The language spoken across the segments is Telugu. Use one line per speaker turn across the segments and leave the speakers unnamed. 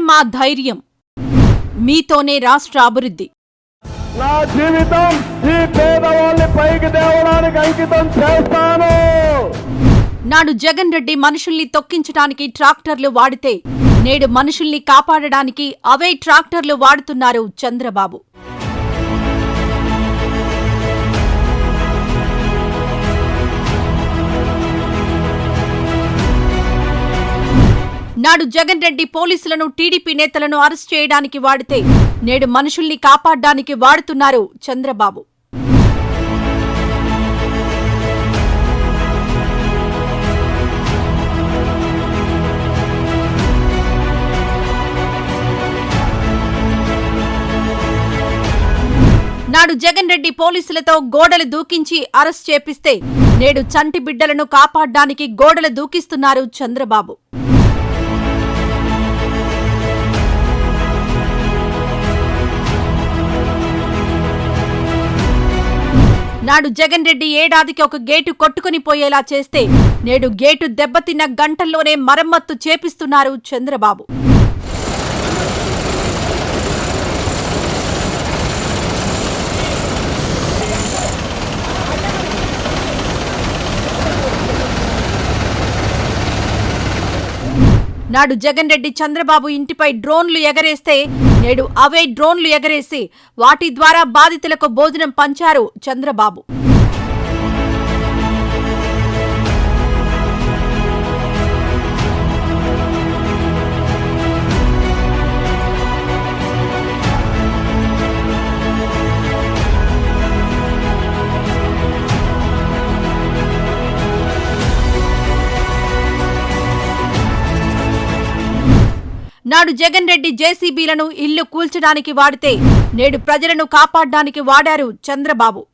మా ధైర్యం. మీతోనే రాష్ట్ర అభివృద్ధి.
నా జీవితం ఈ పేదవాళ్ళని పైకి తేవడానికి అంకితం చేస్తాను.
నాడు జగన్ రెడ్డి మనుషుల్ని తొక్కించడానికి ట్రాక్టర్లు వాడితే నేడు మనుషుల్ని కాపాడడానికి అవే ట్రాక్టర్లు వాడుతున్నారు చంద్రబాబు. నాడు జగన్ రెడ్డి పోలీసులను టీడీపీ నేతలను అరెస్ట్ చేయడానికి వాడితే నేడు మనుషుల్ని కాపాడడానికి వాడుతున్నారు చంద్రబాబు. నాడు జగన్ రెడ్డి పోలీసులతో గోడలు దూకించి అరెస్ట్ చేపిస్తే నేడు చంటి బిడ్డలను కాపాడడానికి గోడలు దూకిస్తున్నారు చంద్రబాబు. నాడు జగన్ రెడ్డి ఏడాదికి ఒక గేటు కొట్టుకుని పోయేలా చేస్తే నేడు గేటు దెబ్బతిన్న గంటల్లోనే మరమ్మత్తు చేపిస్తున్నారు చంద్రబాబు. నాడు జగన్ రెడ్డి చంద్రబాబు ఇంటిపై డ్రోన్లు ఎగరేస్తే నేడు అవే డ్రోన్లు ఎగరేసి వాటి ద్వారా బాధితులకు భోజనం పంచారు చంద్రబాబు. నాడు జగన్ రెడ్డి జేసీబీలను ఇల్లు కూల్చడానికి వాడితే నేడు ప్రజలను కాపాడడానికి వాడారు చంద్రబాబు.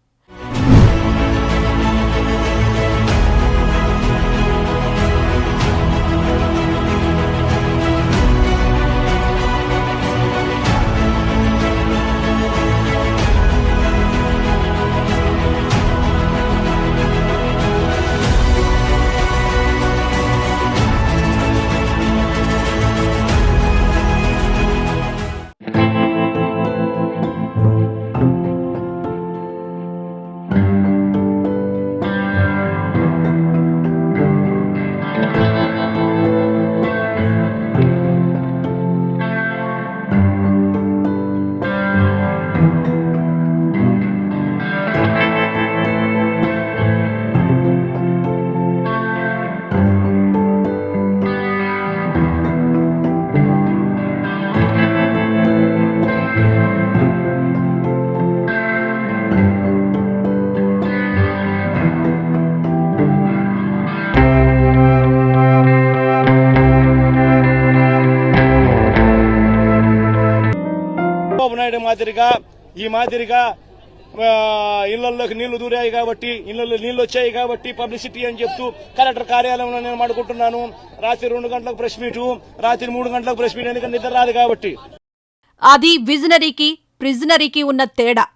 ఈ మాదిరిగా ఇళ్లలోకి నీళ్లు దూరాయి కాబట్టి ఇళ్లలో నీళ్లు వచ్చాయి కాబట్టి పబ్లిసిటీ అని చెప్తూ కలెక్టర్ కార్యాలయంలో నేను మాట్లాడుకుంటున్నాను. రాత్రి 2 గంటలకు ప్రెస్ మీటు, రాత్రి 3 గంటలకు ప్రెస్ మీట్, ఎందుకంటే నిద్ర రాదు కాబట్టి.
అది విజనరీకి ప్రిజనరీకి ఉన్న తేడా.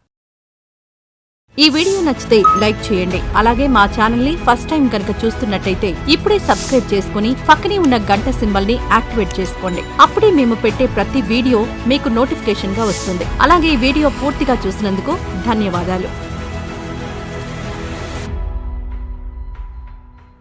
ఈ వీడియో నచ్చితే లైక్ చేయండి. అలాగే మా ఛానల్ ని ఫస్ట్ టైం కనుక చూస్తున్నట్టయితే ఇప్పుడే సబ్స్క్రైబ్ చేసుకుని పక్కనే ఉన్న గంట సింబల్ ని యాక్టివేట్ చేసుకోండి. అప్పుడే మేము పెట్టే ప్రతి వీడియో మీకు నోటిఫికేషన్ గా వస్తుంది. అలాగే ఈ వీడియో పూర్తిగా చూసినందుకు ధన్యవాదాలు.